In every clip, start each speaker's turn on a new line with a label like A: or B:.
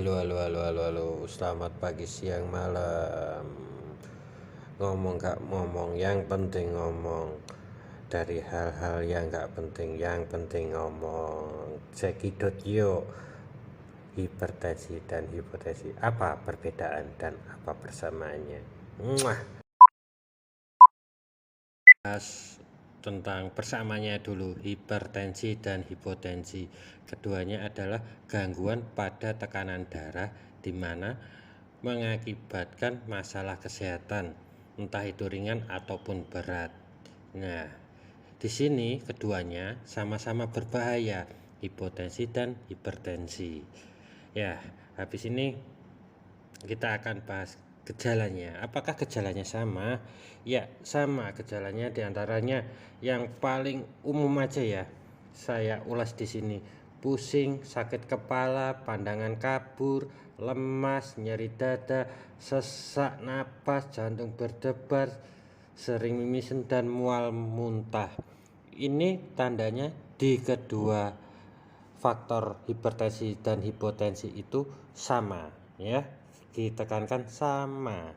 A: Halo, halo, halo, halo, halo. Selamat pagi, siang, malam. Ngomong gak ngomong, yang penting ngomong. Dari hal-hal yang gak penting, yang penting ngomong. Cekidot yuk. Hipertensi dan hipotensi, apa perbedaan dan apa persamaannya? Muah. Tentang persamaannya dulu, hipertensi dan hipotensi. Keduanya adalah gangguan pada tekanan darah di mana mengakibatkan masalah kesehatan, entah itu ringan ataupun berat. Nah, di sini keduanya sama-sama berbahaya, hipotensi dan hipertensi. Ya, habis ini kita akan bahas gejalanya. Apakah gejalanya sama? Ya, sama gejalanya, diantaranya yang paling umum aja ya. Saya ulas di sini. Pusing, sakit kepala, pandangan kabur, lemas, nyeri dada, sesak napas, jantung berdebar, sering mimisen dan mual muntah. Ini tandanya di kedua faktor hipertensi dan hipotensi itu sama ya, ditekankan sama,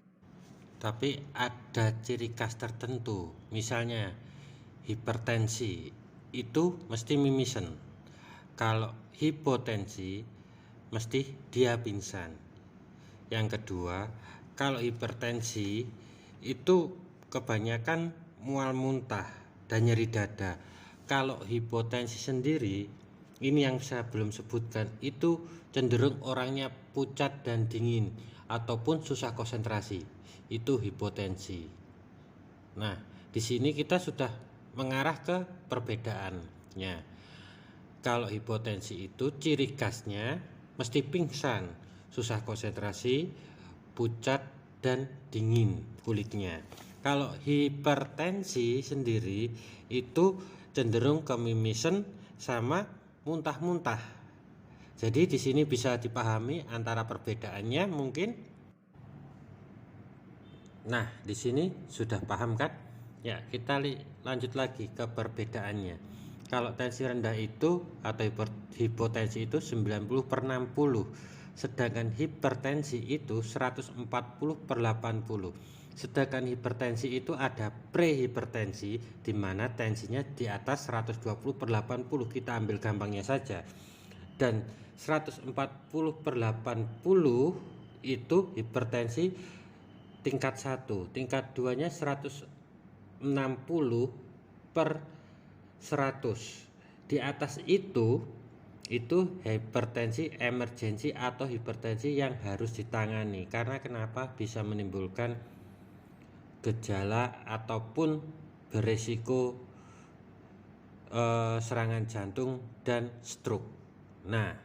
A: tapi ada ciri khas tertentu. Misalnya hipertensi itu mesti mimisen, kalau hipotensi mesti dia pingsan. Yang kedua, kalau hipertensi itu kebanyakan mual muntah dan nyeri dada. Kalau hipotensi sendiri, ini yang saya belum sebutkan, itu cenderung orangnya pucat dan dingin ataupun susah konsentrasi. Itu hipotensi. Nah, di sini kita sudah mengarah ke perbedaannya. Kalau hipotensi itu ciri khasnya mesti pingsan, susah konsentrasi, pucat dan dingin kulitnya. Kalau hipertensi sendiri itu cenderung kemimisen sama muntah-muntah. Jadi di sini bisa dipahami antara perbedaannya mungkin. Nah, di sini sudah paham kan? Ya, kita lanjut lagi ke perbedaannya. Kalau tensi rendah itu atau hipotensi itu 90/60, sedangkan hipertensi itu 140/80. Sedangkan hipertensi itu ada prehipertensi di mana tensinya di atas 120/80, kita ambil gampangnya saja. Dan 140/80 itu hipertensi tingkat 1, tingkat 2-nya 160/100. Di atas itu hipertensi emergensi atau hipertensi yang harus ditangani. Karena kenapa? Bisa menimbulkan gejala ataupun beresiko serangan jantung dan stroke. Nah,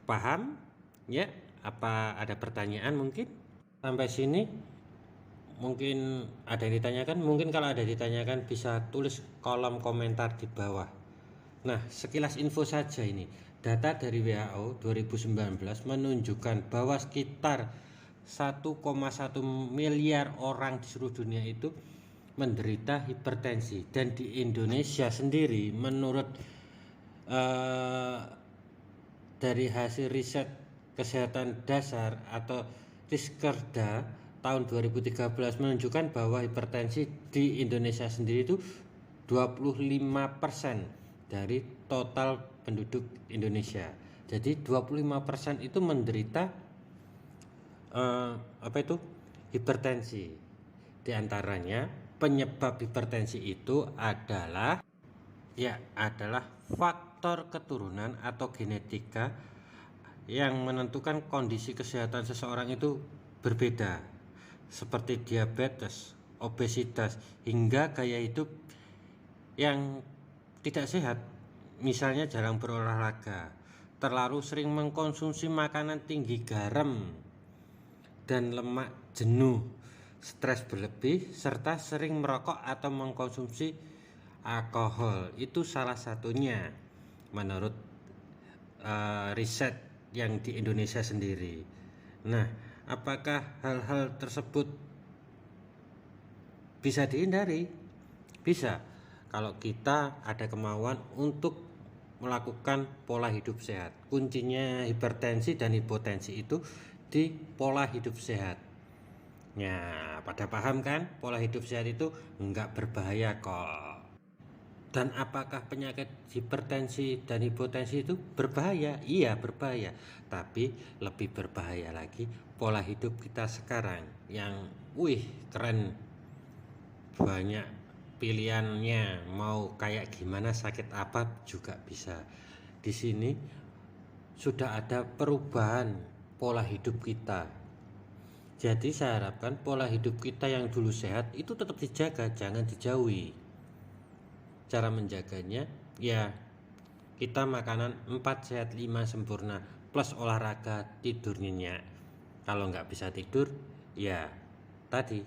A: paham ya? Apa ada pertanyaan mungkin? Sampai sini mungkin ada yang ditanyakan? Mungkin kalau ada ditanyakan bisa tulis kolom komentar di bawah. Nah, sekilas info saja ini. Data dari WHO 2019 menunjukkan bahwa sekitar 1,1 miliar orang di seluruh dunia itu menderita hipertensi. Dan di Indonesia sendiri menurut dari hasil riset kesehatan dasar atau Riskerda tahun 2013 menunjukkan bahwa hipertensi di Indonesia sendiri itu 25% dari total penduduk Indonesia. Jadi 25% itu menderita hipertensi. Di antaranya penyebab hipertensi itu adalah faktor keturunan atau genetika yang menentukan kondisi kesehatan seseorang itu berbeda, seperti diabetes, obesitas, hingga gaya hidup yang tidak sehat. Misalnya jarang berolahraga, terlalu sering mengkonsumsi makanan tinggi garam dan lemak, jenuh, stres berlebih, serta sering merokok atau mengkonsumsi alkohol. Itu salah satunya menurut riset yang di Indonesia sendiri. Nah, apakah hal-hal tersebut bisa dihindari? Bisa, kalau kita ada kemauan untuk melakukan pola hidup sehat. Kuncinya hipertensi dan hipotensi itu di pola hidup sehat. Ya, pada paham kan? Pola hidup sehat itu enggak berbahaya kok. Dan apakah penyakit hipertensi dan hipotensi itu berbahaya? Iya, berbahaya. Tapi lebih berbahaya lagi pola hidup kita sekarang yang keren. Banyak pilihannya, mau kayak gimana, sakit apa juga bisa. Di sini sudah ada perubahan pola hidup kita. Jadi saya harapkan pola hidup kita yang dulu sehat itu tetap dijaga, jangan dijauhi. Cara menjaganya ya kita makanan 4 sehat 5 sempurna plus olahraga, tidur nyenyak. Kalau nggak bisa tidur ya tadi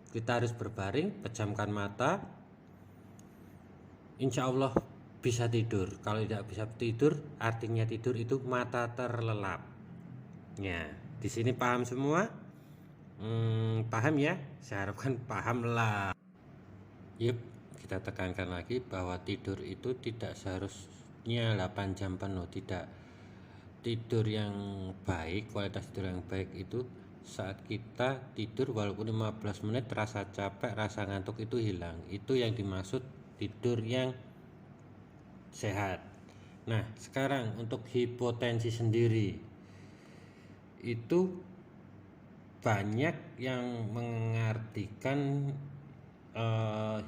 A: kita harus berbaring, pejamkan mata, insya Allah bisa tidur. Kalau tidak bisa tidur, artinya tidur itu mata terlelap. Ya, di sini paham semua? Paham ya? Saya harapkan paham lah. Yuk, kita tekankan lagi bahwa tidur itu tidak seharusnya 8 jam penuh, tidak. Tidur yang baik, kualitas tidur yang baik itu saat kita tidur walaupun 15 menit rasa capek, rasa ngantuk itu hilang. Itu yang dimaksud tidur yang sehat. Nah, sekarang untuk hipotensi sendiri itu banyak yang mengartikan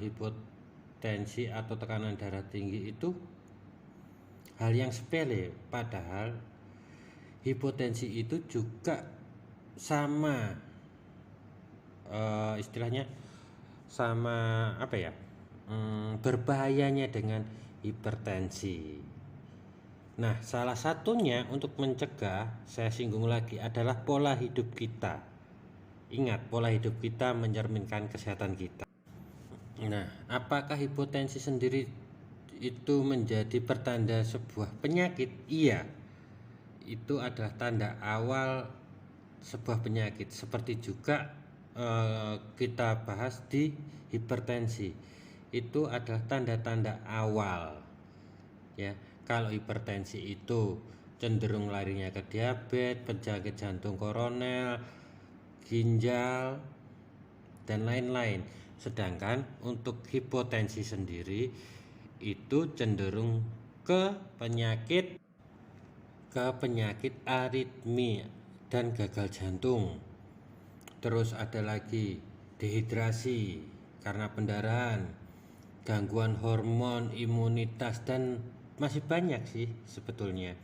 A: hipotensi atau tekanan darah tinggi itu hal yang sepele, padahal hipotensi itu juga sama istilahnya sama apa ya, berbahayanya dengan hipertensi. Nah, salah satunya untuk mencegah, saya singgung lagi, adalah pola hidup kita. Ingat, pola hidup kita mencerminkan kesehatan kita. Nah, apakah hipotensi sendiri itu menjadi pertanda sebuah penyakit? Iya, itu adalah tanda awal sebuah penyakit. Seperti juga kita bahas di hipertensi, itu adalah tanda-tanda awal. Ya, kalau hipertensi itu cenderung larinya ke diabetes, penyakit jantung koroner, ginjal, dan lain-lain. Sedangkan untuk hipotensi sendiri itu cenderung ke penyakit aritmi dan gagal jantung. Terus ada lagi dehidrasi karena pendarahan, gangguan hormon, imunitas, dan masih banyak sih sebetulnya.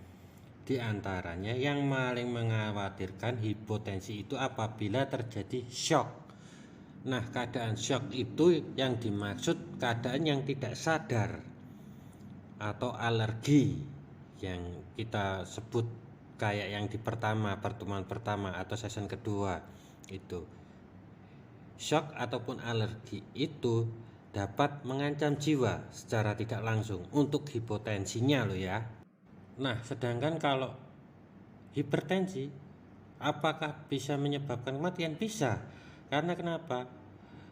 A: Di antaranya yang paling mengkhawatirkan hipotensi itu apabila terjadi shock. Nah, keadaan shock itu yang dimaksud keadaan yang tidak sadar atau alergi yang kita sebut kayak yang di pertemuan pertama atau season kedua. Itu shock ataupun alergi itu dapat mengancam jiwa secara tidak langsung untuk hipotensinya loh ya. Nah, sedangkan kalau hipertensi apakah bisa menyebabkan kematian? Bisa. Karena kenapa?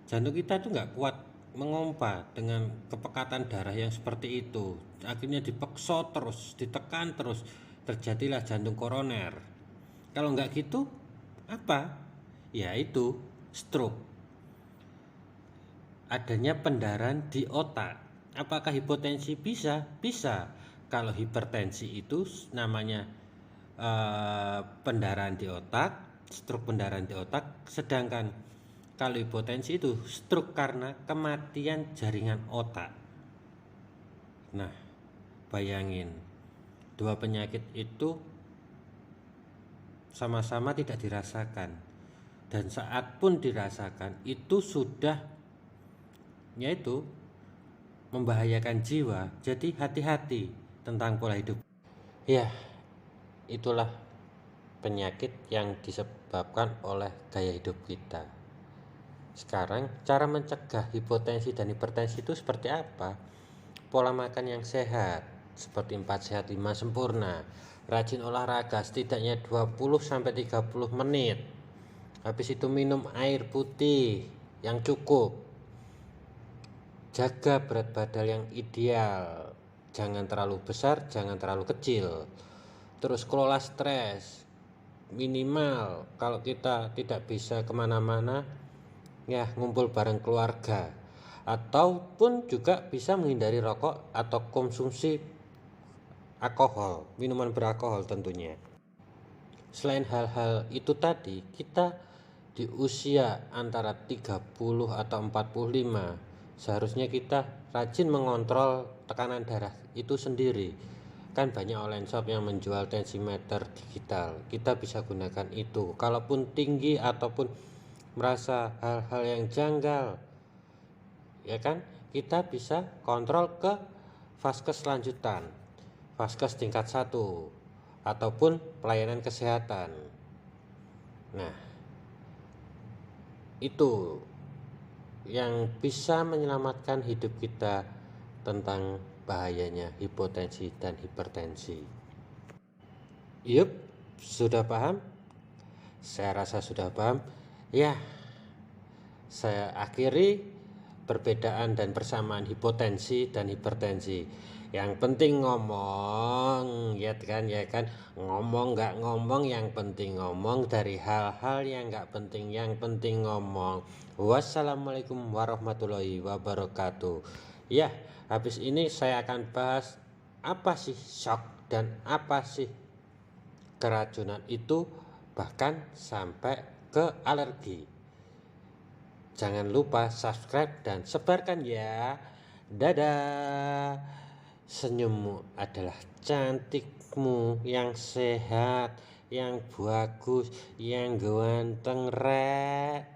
A: Jantung kita itu nggak kuat mengompa dengan kepekatan darah yang seperti itu. Akhirnya dipeksa terus, ditekan terus, terjadilah jantung koroner. Kalau nggak gitu, apa? Yaitu stroke. Adanya pendarahan di otak. Apakah hipotensi? Bisa? Bisa. Kalau hipertensi itu namanya pendarahan di otak, stroke pendarahan di otak. Sedangkan kalau hipotensi itu stroke karena kematian jaringan otak. Nah, bayangin, dua penyakit itu sama-sama tidak dirasakan, dan saat pun dirasakan itu sudah yaitu membahayakan jiwa. Jadi hati-hati tentang pola hidup. Ya, itulah penyakit yang disebabkan oleh gaya hidup kita. Sekarang cara mencegah hipotensi dan hipertensi itu seperti apa? Pola makan yang sehat seperti 4 sehat 5 sempurna. Rajin olahraga setidaknya 20-30 menit. Habis itu minum air putih yang cukup. Jaga berat badan yang ideal. jangan terlalu besar, jangan terlalu kecil. Terus kelola stres, minimal kalau kita tidak bisa kemana-mana ya ngumpul bareng keluarga, ataupun juga bisa menghindari rokok atau konsumsi alkohol, minuman beralkohol tentunya. Selain hal-hal itu tadi, kita di usia antara 30 atau 45 seharusnya kita rajin mengontrol tekanan darah itu sendiri. Kan banyak online shop yang menjual tensimeter digital, kita bisa gunakan itu. Kalaupun tinggi ataupun merasa hal-hal yang janggal, ya kan, kita bisa kontrol ke vaskes lanjutan, vaskes tingkat 1 ataupun pelayanan kesehatan. Nah, itu yang bisa menyelamatkan hidup kita tentang bahayanya hipotensi dan hipertensi. Yup, sudah paham? Saya rasa sudah paham. Ya, saya akhiri perbedaan dan persamaan hipotensi dan hipertensi. Yang penting ngomong, ya kan, ngomong nggak ngomong, yang penting ngomong dari hal-hal yang nggak penting, yang penting ngomong. Wassalamualaikum warahmatullahi wabarakatuh. Ya, habis ini saya akan bahas apa sih shock dan apa sih keracunan itu, bahkan sampai ke alergi. Jangan lupa subscribe dan sebarkan ya. Dadah. Senyummu adalah cantikmu, yang sehat, yang bagus, yang ganteng rek.